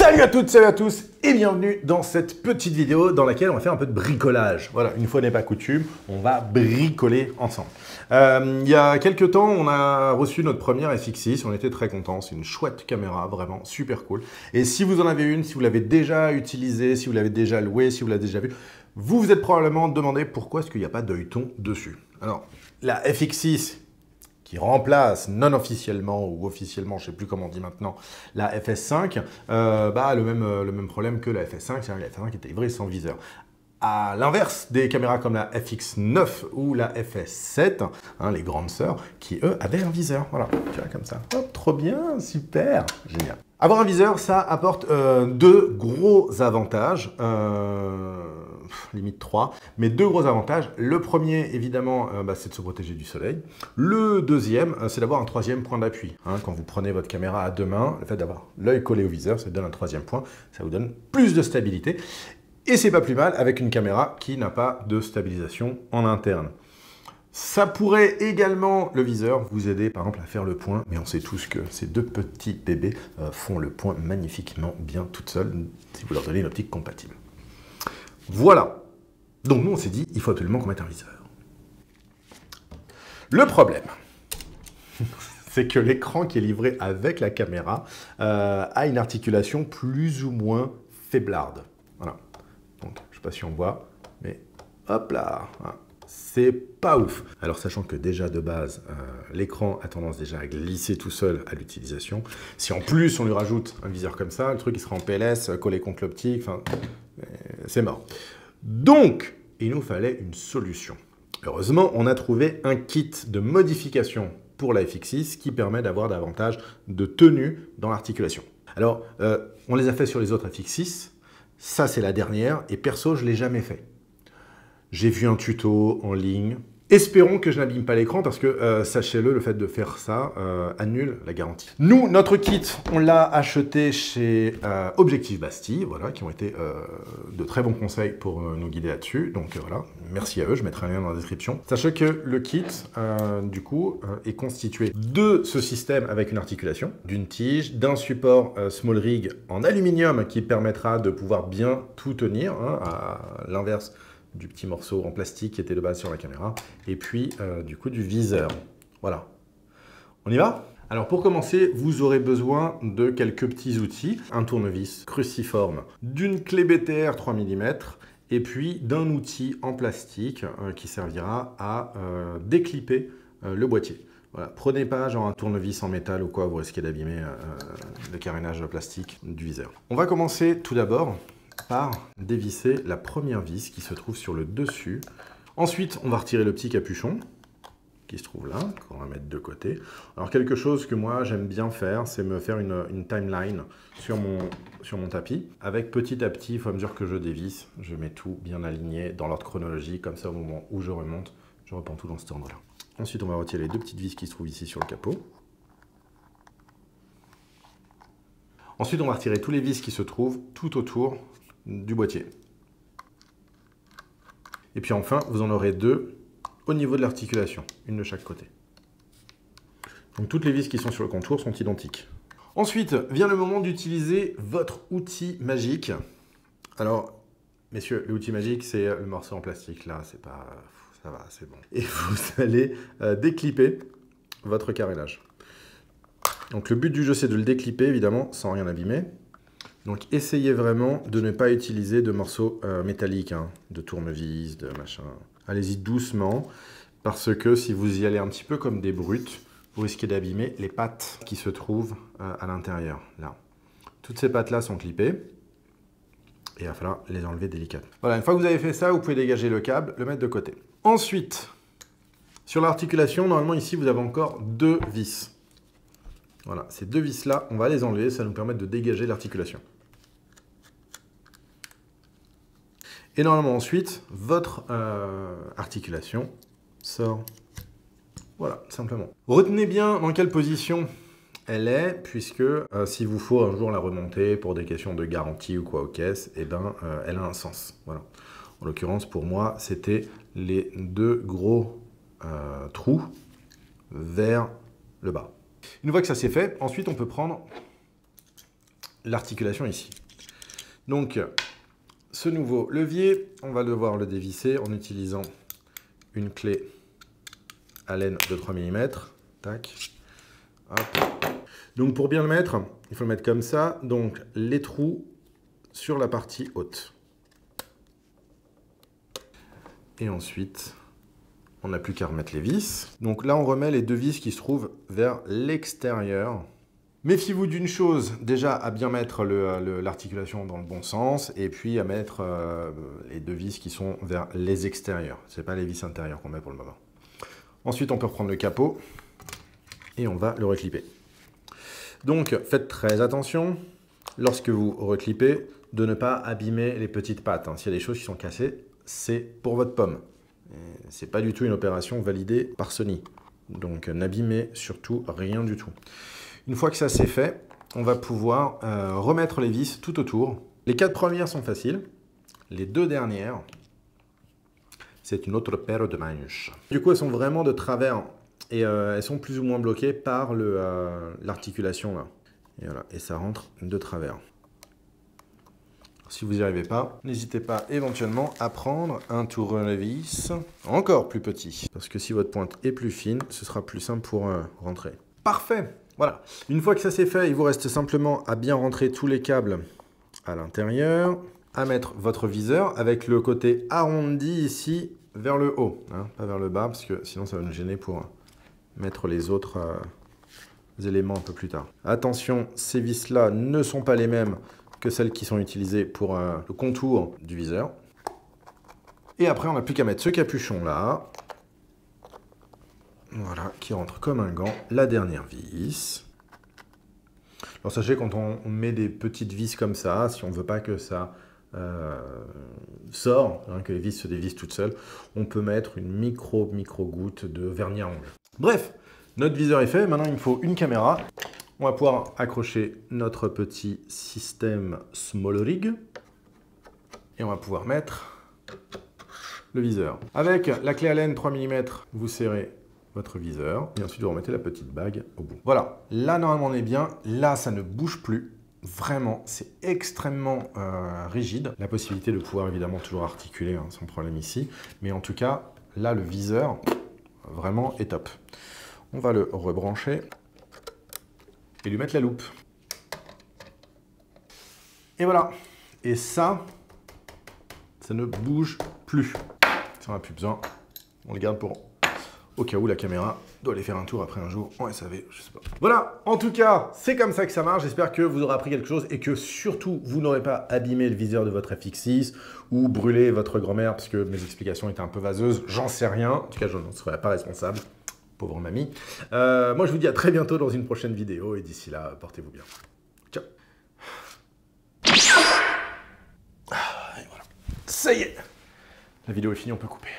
Salut à toutes, salut à tous et bienvenue dans cette petite vidéo dans laquelle on va faire un peu de bricolage. Voilà, une fois n'est pas coutume, on va bricoler ensemble. Il y a quelques temps, on a reçu notre première FX6, on était très contents, c'est une chouette caméra, vraiment super cool. Et si vous en avez une, si vous l'avez déjà utilisée, si vous l'avez déjà louée, si vous l'avez déjà vue, vous vous êtes probablement demandé pourquoi est-ce qu'il n'y a pas d'œilleton dessus. Alors, la FX6, qui remplace non officiellement ou officiellement, je ne sais plus comment on dit maintenant, la FS5, le même problème que la FS5, c'est-à-dire la FS5 était livrée sans viseur. À l'inverse des caméras comme la FX9 ou la FS7, hein, les grandes sœurs, qui eux avaient un viseur. Voilà, tu vois, comme ça. Hop, trop bien, super, génial. Avoir un viseur, ça apporte deux gros avantages. Limite 3, mais deux gros avantages. Le premier, évidemment, c'est de se protéger du soleil. Le deuxième, c'est d'avoir un troisième point d'appui. Hein, quand vous prenez votre caméra à deux mains, le fait d'avoir l'œil collé au viseur, ça vous donne un troisième point, ça vous donne plus de stabilité. Et c'est pas plus mal avec une caméra qui n'a pas de stabilisation en interne. Ça pourrait également, le viseur, vous aider par exemple à faire le point, mais on sait tous que ces deux petits bébés font le point magnifiquement bien toutes seules, si vous leur donnez une optique compatible. Voilà. Donc nous, on s'est dit, il faut absolument qu'on mette un viseur. Le problème, c'est que l'écran qui est livré avec la caméra a une articulation plus ou moins faiblarde. Voilà. Donc, je ne sais pas si on voit, mais hop là, hein, c'est pas ouf. Alors, sachant que déjà de base, l'écran a tendance déjà à glisser tout seul à l'utilisation. Si en plus on lui rajoute un viseur comme ça, le truc il sera en PLS, collé contre l'optique, enfin... c'est mort. Donc, il nous fallait une solution. Heureusement, on a trouvé un kit de modification pour la FX6 qui permet d'avoir davantage de tenue dans l'articulation. Alors, on les a fait sur les autres FX6. Ça, c'est la dernière. Et perso, je ne l'ai jamais fait. J'ai vu un tuto en ligne. Espérons que je n'abîme pas l'écran parce que, sachez-le, le fait de faire ça annule la garantie. Nous, notre kit, on l'a acheté chez Objectif Bastille, voilà, qui ont été de très bons conseils pour nous guider là-dessus. Donc voilà, merci à eux, je mettrai un lien dans la description. Sachez que le kit, du coup, est constitué de ce système avec une articulation, d'une tige, d'un support small rig en aluminium qui permettra de pouvoir bien tout tenir, hein, à l'inverse du petit morceau en plastique qui était de base sur la caméra, et puis du coup du viseur. Voilà. On y va? Alors pour commencer, vous aurez besoin de quelques petits outils, un tournevis cruciforme, d'une clé BTR 3 mm, et puis d'un outil en plastique qui servira à déclipper le boîtier. Voilà. Prenez pas genre un tournevis en métal ou quoi, vous risquez d'abîmer le carénage plastique du viseur. On va commencer tout d'abord par dévisser la première vis qui se trouve sur le dessus. Ensuite, on va retirer le petit capuchon qui se trouve là, qu'on va mettre de côté. Alors, quelque chose que moi, j'aime bien faire, c'est me faire une timeline sur mon tapis. Avec petit à petit, au fur et à mesure que je dévisse, je mets tout bien aligné dans l'ordre chronologique. Comme ça, au moment où je remonte, je reprends tout dans cet ordre-là. Ensuite, on va retirer les deux petites vis qui se trouvent ici sur le capot. Ensuite, on va retirer tous les vis qui se trouvent tout autour du boîtier. Et puis enfin, vous en aurez deux au niveau de l'articulation, une de chaque côté. Donc toutes les vis qui sont sur le contour sont identiques. Ensuite, vient le moment d'utiliser votre outil magique. Alors, messieurs, l'outil magique, c'est le morceau en plastique. Là, c'est pas... ça va, c'est bon. Et vous allez déclipper votre carénage. Donc le but du jeu, c'est de le déclipper, évidemment, sans rien abîmer. Donc essayez vraiment de ne pas utiliser de morceaux métalliques, hein, de tournevis, de machin. Allez-y doucement, parce que si vous y allez un petit peu comme des brutes, vous risquez d'abîmer les pattes qui se trouvent à l'intérieur, là. Toutes ces pattes-là sont clippées, et il va falloir les enlever délicatement. Voilà, une fois que vous avez fait ça, vous pouvez dégager le câble, le mettre de côté. Ensuite, sur l'articulation, normalement ici, vous avez encore deux vis. Voilà, ces deux vis-là, on va les enlever, ça va nous permettre de dégager l'articulation. Et normalement ensuite, votre articulation sort. Voilà, simplement. Retenez bien dans quelle position elle est, puisque s'il vous faut un jour la remonter pour des questions de garantie ou quoi aux caisses, eh ben, elle a un sens. Voilà. En l'occurrence, pour moi, c'était les deux gros trous vers le bas. Une fois que ça c'est fait, ensuite on peut prendre l'articulation ici. Donc, ce nouveau levier, on va devoir le dévisser en utilisant une clé Allen de 3 mm. Tac. Hop. Donc, pour bien le mettre, il faut le mettre comme ça. Donc, les trous sur la partie haute. Et ensuite, on n'a plus qu'à remettre les vis. Donc là, on remet les deux vis qui se trouvent vers l'extérieur. Méfiez-vous d'une chose, déjà à bien mettre l'articulation dans le bon sens, et puis à mettre les deux vis qui sont vers les extérieurs. Ce n'est pas les vis intérieures qu'on met pour le moment. Ensuite, on peut reprendre le capot, et on va le reclipper. Donc, faites très attention, lorsque vous reclippez, de ne pas abîmer les petites pattes. S'il y a des choses qui sont cassées, c'est pour votre pomme. Ce n'est pas du tout une opération validée par Sony. Donc n'abîmez surtout rien du tout. Une fois que ça c'est fait, on va pouvoir remettre les vis tout autour. Les 4 premières sont faciles. Les 2 dernières, c'est une autre paire de manches. Du coup, elles sont vraiment de travers et elles sont plus ou moins bloquées par l'articulation là. Et voilà, et ça rentre de travers. Si vous n'y arrivez pas, n'hésitez pas éventuellement à prendre un tournevis encore plus petit. Parce que si votre pointe est plus fine, ce sera plus simple pour rentrer. Parfait! Voilà. Une fois que ça c'est fait, il vous reste simplement à bien rentrer tous les câbles à l'intérieur, à mettre votre viseur avec le côté arrondi ici vers le haut, hein, pas vers le bas, parce que sinon ça va nous gêner pour mettre les autres éléments un peu plus tard. Attention, ces vis-là ne sont pas les mêmes que celles qui sont utilisées pour le contour du viseur. Et après, on n'a plus qu'à mettre ce capuchon-là. Voilà, qui rentre comme un gant. La dernière vis. Alors sachez, quand on met des petites vis comme ça, si on ne veut pas que ça sort, hein, que les vis se dévissent toutes seules, on peut mettre une micro goutte de vernis à ongles. Bref, notre viseur est fait. Maintenant, il me faut une caméra. On va pouvoir accrocher notre petit système Small Rig. Et on va pouvoir mettre le viseur. Avec la clé Allen 3 mm, vous serrez votre viseur. Et ensuite, vous remettez la petite bague au bout. Voilà. Là, normalement, on est bien. Là, ça ne bouge plus. Vraiment, c'est extrêmement rigide. La possibilité de pouvoir, évidemment, toujours articuler hein, sans problème ici. Mais en tout cas, là, le viseur, vraiment, est top. On va le rebrancher. Et lui mettre la loupe. Et voilà. Et ça ne bouge plus. Ça, on n'a plus besoin. On le garde pour au cas où la caméra doit aller faire un tour après un jour en SAV, je sais pas. Voilà, en tout cas, c'est comme ça que ça marche. J'espère que vous aurez appris quelque chose et que surtout, vous n'aurez pas abîmé le viseur de votre FX6 ou brûlé votre grand-mère parce que mes explications étaient un peu vaseuses. J'en sais rien. En tout cas, je n'en serai pas responsable. Pauvre mamie. Moi, je vous dis à très bientôt dans une prochaine vidéo. Et d'ici là, portez-vous bien. Ciao. Et voilà. Ça y est. La vidéo est finie, on peut couper.